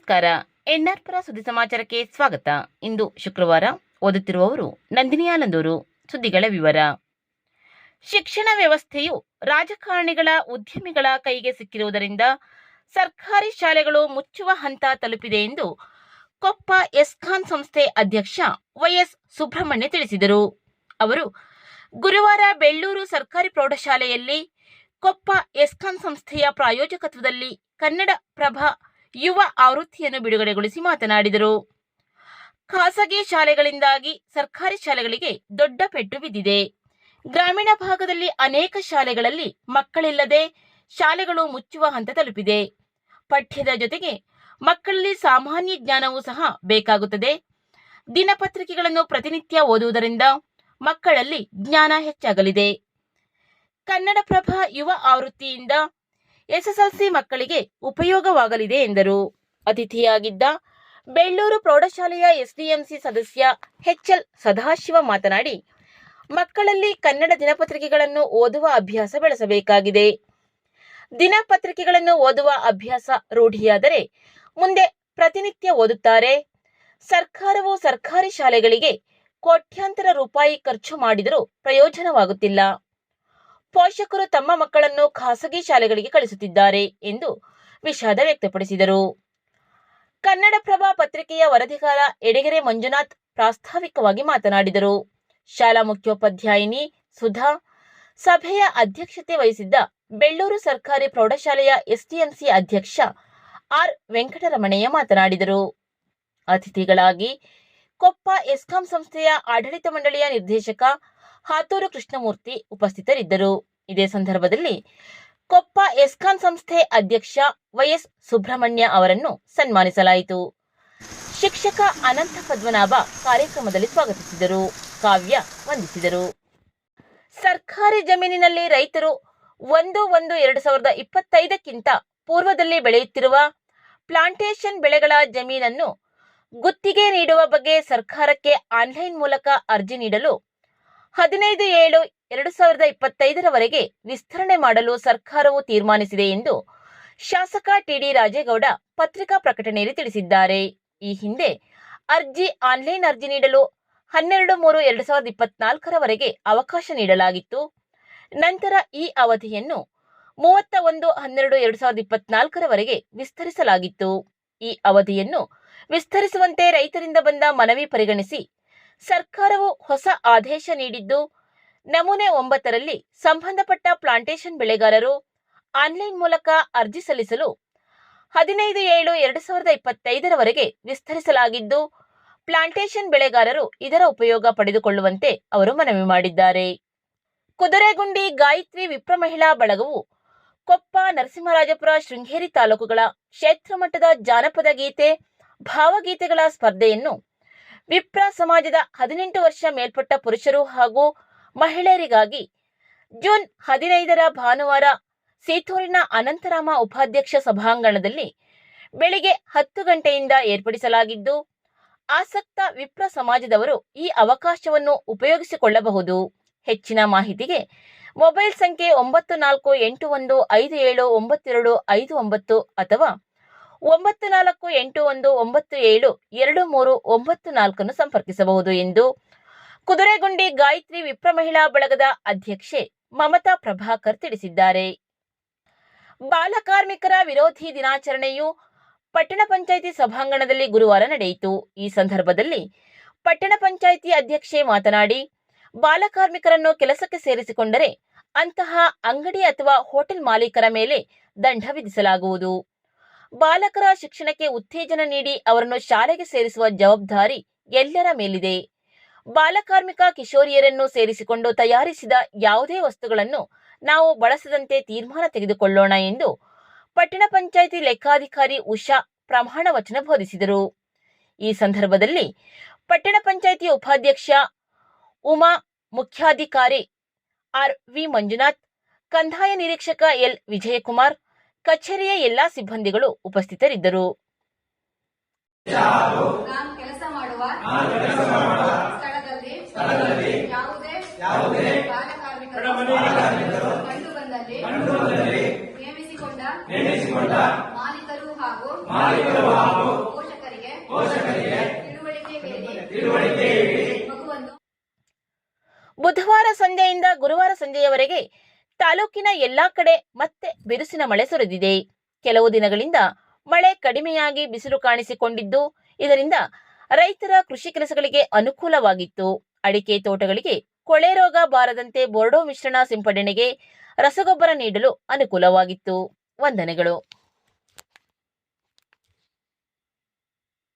ನಮಸ್ಕಾರ. ಎನ್ಆರ್ ಸುದ್ದಿ ಸಮಾಚಾರಕ್ಕೆ ಸ್ವಾಗತ. ಇಂದು ಶುಕ್ರವಾರ. ಓದುತ್ತಿರುವವರು ನಂದಿನಿ ಆಲಂದೂರು. ಸುದ್ದಿಗಳ ವಿವರ. ಶಿಕ್ಷಣ ವ್ಯವಸ್ಥೆಯು ರಾಜಕಾರಣಿಗಳ, ಉದ್ಯಮಿಗಳ ಕೈಗೆ ಸಿಕ್ಕಿರುವುದರಿಂದ ಸರ್ಕಾರಿ ಶಾಲೆಗಳು ಮುಚ್ಚುವ ಹಂತ ತಲುಪಿದೆ ಎಂದು ಕೊಪ್ಪ ಎಸ್ಕಾನ್ ಸಂಸ್ಥೆ ಅಧ್ಯಕ್ಷ ವೈಎಸ್ ಸುಬ್ರಹ್ಮಣ್ಯ ತಿಳಿಸಿದರು. ಅವರು ಗುರುವಾರ ಬೆಳ್ಳೂರು ಸರ್ಕಾರಿ ಪ್ರೌಢಶಾಲೆಯಲ್ಲಿ ಕೊಪ್ಪ ಎಸ್ಕಾನ್ ಸಂಸ್ಥೆಯ ಪ್ರಾಯೋಜಕತ್ವದಲ್ಲಿ ಕನ್ನಡಪ್ರಭ ಯುವ ಆವೃತ್ತಿಯನ್ನು ಬಿಡುಗಡೆಗೊಳಿಸಿ ಮಾತನಾಡಿದರು. ಖಾಸಗಿ ಶಾಲೆಗಳಿಂದಾಗಿ ಸರ್ಕಾರಿ ಶಾಲೆಗಳಿಗೆ ದೊಡ್ಡ ಪೆಟ್ಟು ಬಿದ್ದಿದೆ. ಗ್ರಾಮೀಣ ಭಾಗದಲ್ಲಿ ಅನೇಕ ಶಾಲೆಗಳಲ್ಲಿ ಮಕ್ಕಳಿಲ್ಲದೆ ಶಾಲೆಗಳು ಮುಚ್ಚುವ ಹಂತ ತಲುಪಿದೆ. ಪಠ್ಯದ ಜೊತೆಗೆ ಮಕ್ಕಳಲ್ಲಿ ಸಾಮಾನ್ಯ ಜ್ಞಾನವೂ ಸಹ ಬೇಕಾಗುತ್ತದೆ. ದಿನಪತ್ರಿಕೆಗಳನ್ನು ಪ್ರತಿನಿತ್ಯ ಓದುವುದರಿಂದ ಮಕ್ಕಳಲ್ಲಿ ಜ್ಞಾನ ಹೆಚ್ಚಾಗಲಿದೆ. ಕನ್ನಡಪ್ರಭ ಯುವ ಆವೃತ್ತಿಯಿಂದ ಎಸ್ಎಸ್ಎಲ್ಸಿ ಮಕ್ಕಳಿಗೆ ಉಪಯೋಗವಾಗಲಿದೆ ಎಂದರು. ಅತಿಥಿಯಾಗಿದ್ದ ಬೆಳ್ಳೂರು ಪ್ರೌಢಶಾಲೆಯ ಎಸ್ಡಿಎಂಸಿ ಸದಸ್ಯ ಎಚ್ಎಲ್ ಸದಾಶಿವ ಮಾತನಾಡಿ, ಮಕ್ಕಳಲ್ಲಿ ಕನ್ನಡ ದಿನಪತ್ರಿಕೆಗಳನ್ನು ಓದುವ ಅಭ್ಯಾಸ ಬೆಳೆಸಬೇಕಾಗಿದೆ. ದಿನಪತ್ರಿಕೆಗಳನ್ನು ಓದುವ ಅಭ್ಯಾಸ ರೂಢಿಯಾದರೆ ಮುಂದೆ ಪ್ರತಿನಿತ್ಯ ಓದುತ್ತಾರೆ. ಸರ್ಕಾರವು ಸರ್ಕಾರಿ ಶಾಲೆಗಳಿಗೆ ಕೋಟ್ಯಾಂತರ ರೂಪಾಯಿ ಖರ್ಚು ಮಾಡಿದರೂ ಪ್ರಯೋಜನವಾಗುತ್ತಿಲ್ಲ. ಪೋಷಕರು ತಮ್ಮ ಮಕ್ಕಳನ್ನು ಖಾಸಗಿ ಶಾಲೆಗಳಿಗೆ ಕಳಿಸುತ್ತಿದ್ದಾರೆ ಎಂದು ವಿಷಾದ ವ್ಯಕ್ತಪಡಿಸಿದರು. ಕನ್ನಡಪ್ರಭ ಪತ್ರಿಕೆಯ ವರದಿಗಾರ ಎಡೆಗೆರೆ ಮಂಜುನಾಥ್ ಪ್ರಾಸ್ತಾವಿಕವಾಗಿ ಮಾತನಾಡಿದರು. ಶಾಲಾ ಮುಖ್ಯೋಪಾಧ್ಯಾಯಿನಿ ಸುಧಾ, ಸಭೆಯ ಅಧ್ಯಕ್ಷತೆ ವಹಿಸಿದ್ದ ಬೆಳ್ಳೂರು ಸರ್ಕಾರಿ ಪ್ರೌಢಶಾಲೆಯ ಎಸ್ಡಿಎಂಸಿ ಅಧ್ಯಕ್ಷ ಆರ್ ವೆಂಕಟರಮಣಯ್ಯ ಮಾತನಾಡಿದರು. ಅತಿಥಿಗಳಾಗಿ ಕೊಪ್ಪ ಎಸ್ಕಾಂ ಸಂಸ್ಥೆಯ ಆಡಳಿತ ಮಂಡಳಿಯ ನಿರ್ದೇಶಕ ಹಾತೂರು ಕೃಷ್ಣಮೂರ್ತಿ ಉಪಸ್ಥಿತರಿದ್ದರು. ಇದೇ ಸಂದರ್ಭದಲ್ಲಿ ಕೊಪ್ಪ ಎಸ್ಕಾನ್ ಸಂಸ್ಥೆ ಅಧ್ಯಕ್ಷ ವೈಎಸ್ ಸುಬ್ರಹ್ಮಣ್ಯ ಅವರನ್ನು ಸನ್ಮಾನಿಸಲಾಯಿತು. ಶಿಕ್ಷಕ ಅನಂತ ಪದ್ಮನಾಭ ಕಾರ್ಯಕ್ರಮದಲ್ಲಿ ಸ್ವಾಗತಿಸಿದರು. ಕಾವ್ಯ ವಂದಿಸಿದರು. ಸರ್ಕಾರಿ ಜಮೀನಿನಲ್ಲಿ ರೈತರು 1/1/2025ಕ್ಕಿಂತ ಪೂರ್ವದಲ್ಲಿ ಬೆಳೆಯುತ್ತಿರುವ ಪ್ಲಾಂಟೇಶನ್ ಬೆಳೆಗಳ ಜಮೀನನ್ನು ಗುತ್ತಿಗೆ ನೀಡುವ ಬಗ್ಗೆ ಸರ್ಕಾರಕ್ಕೆ ಆನ್ಲೈನ್ ಮೂಲಕ ಅರ್ಜಿ ನೀಡಲು 15/7/2025 ವಿಸ್ತರಣೆ ಮಾಡಲು ಸರ್ಕಾರವು ತೀರ್ಮಾನಿಸಿದೆ ಎಂದು ಶಾಸಕ ಟಿಡಿ ರಾಜೇಗೌಡ ಪತ್ರಿಕಾ ಪ್ರಕಟಣೆಯಲ್ಲಿ ತಿಳಿಸಿದ್ದಾರೆ. ಈ ಹಿಂದೆ ಆನ್ಲೈನ್ ಅರ್ಜಿ ನೀಡಲು 12/3/2024 ಅವಕಾಶ ನೀಡಲಾಗಿತ್ತು. ನಂತರ ಈ ಅವಧಿಯನ್ನು 31/12/2024 ವಿಸ್ತರಿಸಲಾಗಿತ್ತು. ಈ ಅವಧಿಯನ್ನು ವಿಸ್ತರಿಸುವಂತೆ ರೈತರಿಂದ ಬಂದ ಮನವಿ ಪರಿಗಣಿಸಿ ಸರ್ಕಾರವು ಹೊಸ ಆದೇಶ ನೀಡಿದ್ದು, ನಮೂನೆ 9ರಲ್ಲಿ ಸಂಬಂಧಪಟ್ಟ ಪ್ಲಾಂಟೇಶನ್ ಬೆಳೆಗಾರರು ಆನ್ಲೈನ್ ಮೂಲಕ ಅರ್ಜಿ ಸಲ್ಲಿಸಲು 15/7/2025 ವಿಸ್ತರಿಸಲಾಗಿದ್ದು, ಪ್ಲಾಂಟೇಶನ್ ಬೆಳೆಗಾರರು ಇದರ ಉಪಯೋಗ ಪಡೆದುಕೊಳ್ಳುವಂತೆ ಅವರು ಮನವಿ ಮಾಡಿದ್ದಾರೆ. ಕುದುರೆಗುಂಡಿ ಗಾಯತ್ರಿ ವಿಪ್ರ ಮಹಿಳಾ ಬಳಗವು ಕೊಪ್ಪ, ನರಸಿಂಹರಾಜಪುರ, ಶೃಂಗೇರಿ ತಾಲೂಕುಗಳ ಕ್ಷೇತ್ರ ಮಟ್ಟದ ಜಾನಪದ ಗೀತೆ, ಭಾವಗೀತೆಗಳ ಸ್ಪರ್ಧೆಯನ್ನು ವಿಪ್ರ ಸಮಾಜದ 18 ವರ್ಷ ಮೇಲ್ಪಟ್ಟ ಪುರುಷರು ಹಾಗೂ ಮಹಿಳೆಯರಿಗಾಗಿ ಜೂನ್ 15 ಭಾನುವಾರ ಸೀತೂರಿನ ಅನಂತರಾಮ ಉಪಾಧ್ಯಕ್ಷ ಸಭಾಂಗಣದಲ್ಲಿ ಬೆಳಿಗ್ಗೆ 10 ಗಂಟೆಯಿಂದ ಏರ್ಪಡಿಸಲಾಗಿದ್ದು, ಆಸಕ್ತ ವಿಪ್ರ ಸಮಾಜದವರು ಈ ಅವಕಾಶವನ್ನು ಉಪಯೋಗಿಸಿಕೊಳ್ಳಬಹುದು. ಹೆಚ್ಚಿನ ಮಾಹಿತಿಗೆ ಮೊಬೈಲ್ ಸಂಖ್ಯೆ 9481579259 ಅಥವಾ 9481972394 ಸಂಪರ್ಕಿಸಬಹುದು ಎಂದು ಕುದುರೆಗುಂಡಿ ಗಾಯತ್ರಿ ವಿಪ್ರ ಮಹಿಳಾ ಬಳಗದ ಅಧ್ಯಕ್ಷೆ ಮಮತಾ ಪ್ರಭಾಕರ್ ತಿಳಿಸಿದ್ದಾರೆ. ಬಾಲಕಾರ್ಮಿಕರ ವಿರೋಧಿ ದಿನಾಚರಣೆಯು ಪಟ್ಟಣ ಪಂಚಾಯಿತಿ ಸಭಾಂಗಣದಲ್ಲಿ ಗುರುವಾರ ನಡೆಯಿತು. ಈ ಸಂದರ್ಭದಲ್ಲಿ ಪಟ್ಟಣ ಪಂಚಾಯಿತಿ ಅಧ್ಯಕ್ಷೆ ಮಾತನಾಡಿ, ಬಾಲಕಾರ್ಮಿಕರನ್ನು ಕೆಲಸಕ್ಕೆ ಸೇರಿಸಿಕೊಂಡರೆ ಅಂತಹ ಅಂಗಡಿ ಅಥವಾ ಹೋಟೆಲ್ ಮಾಲೀಕರ ಮೇಲೆ ದಂಡ ವಿಧಿಸಲಾಗುವುದು. ಬಾಲಕರ ಶಿಕ್ಷಣಕ್ಕೆ ಉತ್ತೇಜನ ನೀಡಿ ಅವರನ್ನು ಶಾಲೆಗೆ ಸೇರಿಸುವ ಜವಾಬ್ದಾರಿ ಎಲ್ಲರ ಮೇಲಿದೆ. ಬಾಲಕಾರ್ಮಿಕ ಕಿಶೋರಿಯರನ್ನು ಸೇರಿಸಿಕೊಂಡು ತಯಾರಿಸಿದ ಯಾವುದೇ ವಸ್ತುಗಳನ್ನು ನಾವು ಬಳಸದಂತೆ ತೀರ್ಮಾನ ತೆಗೆದುಕೊಳ್ಳೋಣ ಎಂದು ಪಟ್ಟಣ ಪಂಚಾಯಿತಿ ಲೆಕ್ಕಾಧಿಕಾರಿ ಉಷಾ ಪ್ರಮಾಣ ವಚನ ಬೋಧಿಸಿದರು. ಈ ಸಂದರ್ಭದಲ್ಲಿ ಪಟ್ಟಣ ಪಂಚಾಯಿತಿ ಉಪಾಧ್ಯಕ್ಷ ಉಮಾ, ಮುಖ್ಯಾಧಿಕಾರಿ ಆರ್ ವಿ ಮಂಜುನಾಥ್, ಕಂದಾಯ ನಿರೀಕ್ಷಕ ಎಲ್ ವಿಜಯಕುಮಾರ್, ಕಚೇರಿಯ ಎಲ್ಲಾ ಸಿಬ್ಬಂದಿಗಳು ಉಪಸ್ಥಿತರಿದ್ದರು. ಕೆಲಸ ಮಾಡುವ ಸ್ಥಳದಲ್ಲಿ ಯಾವುದೇ ಬಾಲಕಾರ್ಮಿಕರು ಕಂಡು ಬಂದಲ್ಲಿ ನೇಮಿಸಿಕೊಂಡ ಮಾಲೀಕರು ಹಾಗೂ ಬುಧವಾರ ಸಂಜೆಯಿಂದ ಗುರುವಾರ ಸಂಜೆಯವರೆಗೆ ತಾಲೂಕಿನ ಎಲ್ಲಾ ಕಡೆ ಮತ್ತೆ ಬಿರುಸಿನ ಮಳೆ ಸುರಿದಿದೆ. ಕೆಲವು ದಿನಗಳಿಂದ ಮಳೆ ಕಡಿಮೆಯಾಗಿ ಬಿಸಿಲು ಕಾಣಿಸಿಕೊಂಡಿದ್ದು, ಇದರಿಂದ ರೈತರ ಕೃಷಿ ಕೆಲಸಗಳಿಗೆ ಅನುಕೂಲವಾಗಿತ್ತು. ಅಡಿಕೆ ತೋಟಗಳಿಗೆ ಕೊಳೆ ರೋಗ ಬಾರದಂತೆ ಬೋರ್ಡೋ ಮಿಶ್ರಣ ಸಿಂಪಡಣೆಗೆ ರಸಗೊಬ್ಬರ ನೀಡಲು ಅನುಕೂಲವಾಗಿತ್ತು. ವಂದನೆಗಳು.